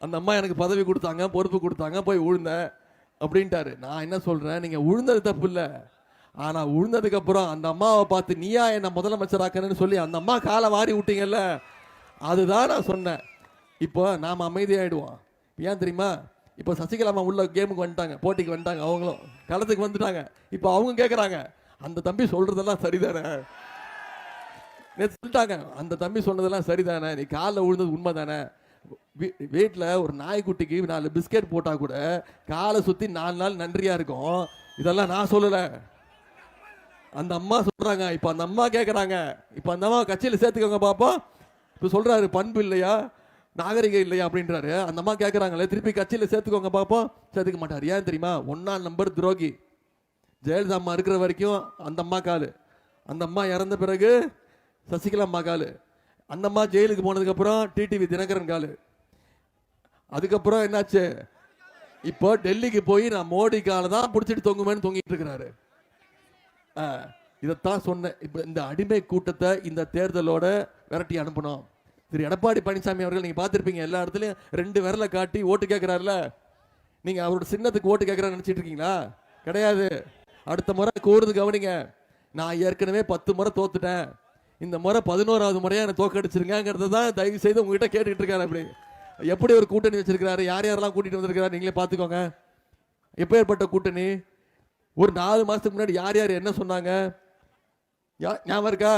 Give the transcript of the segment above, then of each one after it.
அந்த அம்மா எனக்கு பதவி கொடுத்தாங்க, பொறுப்பு கொடுத்தாங்க, போய் உழுந்தேன் அப்படின்ட்டாரு. நான் என்ன சொல்றேன், நீங்க உழுந்தது தப்பு இல்லை, ஆனா உழுந்ததுக்கு அப்புறம் அந்த அம்மாவை பார்த்து நீயா என்ன முதலமைச்சராக்கணும்னு சொல்லி அந்த அம்மா காலை வாரி விட்டீங்கல்ல, அதுதான் நான் சொன்னேன். இப்போ நாம அமைதியாயிடுவோம். ஏன் தெரியுமா, இப்போ சசிகலாமா உள்ள கேமுக்கு வந்துட்டாங்க, போட்டிக்கு வந்துட்டாங்க, அவங்களும் களத்துக்கு வந்துட்டாங்க. இப்போ அவங்க கேட்குறாங்க, அந்த தம்பி சொல்றதெல்லாம் சரிதானே, சொல்லிட்டாங்க, அந்த தம்பி சொன்னதெல்லாம் சரிதானே, நீ காலில் விழுந்தது உண்மை தானே, வீட்டில் ஒரு நாய்க்குட்டிக்கு 4 பிஸ்கெட் போட்டால் கூட காலை சுற்றி 4 நாள் நன்றியா இருக்கும். இதெல்லாம் நான் சொல்லலை, அந்த அம்மா சொல்றாங்க. இப்போ அந்த அம்மா கேட்குறாங்க, இப்போ அந்த அம்மா கட்சியில் சேர்த்துக்கோங்க பாப்போம். இப்போ சொல்றாரு பண்பு இல்லையா, நாகரிகம் இல்லையா அப்படின்றாரு. அந்த அம்மா கேட்குறாங்களே, திருப்பி கட்சியில் சேர்த்துக்கோங்க பார்ப்போம். சேர்த்துக்க மாட்டார். ஏன் தெரியுமா, 1ஆம் நம்பர் துரோகி. ஜெயலலிதா அம்மா இருக்கிற வரைக்கும் அந்த அம்மா காலு, அந்த அம்மா இறந்த பிறகு சசிகலா அம்மா காலு, அந்த அம்மா ஜெயிலுக்கு போனதுக்கப்புறம் டிடிவி தினகரன் காலு. அதுக்கப்புறம் என்னாச்சு, இப்போ டெல்லிக்கு போய் நான் மோடி காலை தான் பிடிச்சிட்டு தொங்குமேன்னு தொங்கிட்டு இருக்கிறாரு. இதைத்தான் சொன்னேன். இப்போ இந்த அடிமை கூட்டத்தை இந்த தேர்தலோட விரட்டி அனுப்பணும். திரு எடப்பாடி பழனிசாமி அவர்கள் நீங்க பார்த்துருப்பீங்க, எல்லா இடத்துலையும் 2 விரலை காட்டி ஓட்டு கேட்கிறாருல. நீங்க அவரோட சின்னத்துக்கு ஓட்டு கேட்கறான்னு நினைச்சிட்டு இருக்கீங்களா? கிடையாது. அடுத்த முறை கூறுது கவனிங்க. நான் ஏற்கனவே 10 முறை தோத்துட்டேன், இந்த முறை 11வது முறையா என்ன தோக்கடிச்சிருங்கிறத தான் தயவு செய்து உங்ககிட்ட கேட்டுக்கிட்டு இருக்காரு. அப்படி எப்படி ஒரு கூட்டணி வச்சிருக்காரு, யார் யாரெல்லாம் கூட்டிட்டு வந்திருக்காரு நீங்களே பார்த்துக்கோங்க. எப்பேற்பட்ட கூட்டணி. ஒரு 4 மாசத்துக்கு முன்னாடி யார் யார் என்ன சொன்னாங்க ஞாபகம் இருக்கா?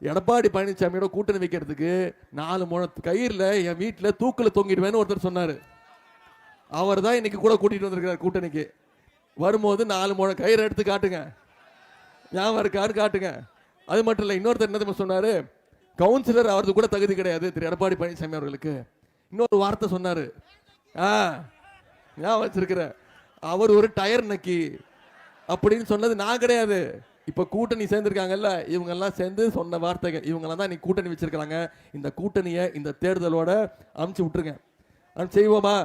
எடப்பாடி பழனிசாமியோட கூட்டணி வைக்கிறதுக்கு 4 முழ கயிறுல என் வீட்டில் தூக்கில் தொங்கிடுவேன்னு ஒருத்தர் சொன்னாரு. அவர் தான் இன்னைக்கு கூட கூட்டிட்டு வந்திருக்கிறார் கூட்டணிக்கு. வரும்போது 4 முழ கயிறு எடுத்து காட்டுங்க, ஞாபகம் இருக்காரு காட்டுங்க. அது மட்டும் இல்லை, இன்னொருத்தர் என்ன சொன்னாரு, கவுன்சிலர் அவருக்கு கூட தகுதி கிடையாது திரு எடப்பாடி பழனிசாமி அவர்களுக்கு. இன்னொரு வார்த்தை சொன்னாரு, ஞாபகம் வச்சிருக்கிற, அவர் ஒரு டயர் நக்கி அப்படின்னு சொன்னது நான் கிடையாது. இப்ப கூட்டணி சேர்ந்திருக்காங்கல்ல, இவங்க எல்லாம் சேர்ந்து சொன்ன வார்த்தைகள். இவங்கெல்லாம் தான் நீ கூட்டணி வச்சிருக்காங்க. இந்த கூட்டணியை இந்த தேர்தலோட அமுச்சு விட்டுருங்க. செய்வோமா?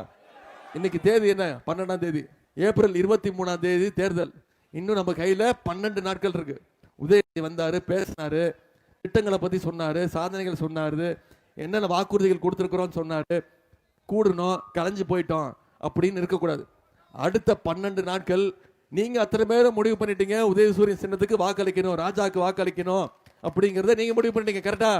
இன்னைக்கு தேதி என்ன, 12ஆம் தேதி, ஏப்ரல் 23ஆம் தேதி தேர்தல். இன்னும் நம்ம கையில 12 நாட்கள் இருக்கு. உதயநிதி வந்தாரு, பேசினாரு, திட்டங்களை பத்தி சொன்னாரு, சாதனைகள் சொன்னாரு, என்னென்ன வாக்குறுதிகள் கொடுத்துருக்கிறோம் சொன்னாரு. கூடணும் கலைஞ்சு போயிட்டோம் அப்படின்னு இருக்கக்கூடாது. அடுத்த 12 நாட்கள் நீங்க அத்தனை பேரும் முடிவு பண்ணிட்டீங்க, உதயசூரியன் சின்னத்துக்கு வாக்களிக்கணும், ராஜாக்கு வாக்களிக்கணும் அப்படிங்கறத நீங்க முடிவு பண்ணிட்டீங்க. கரெக்டா?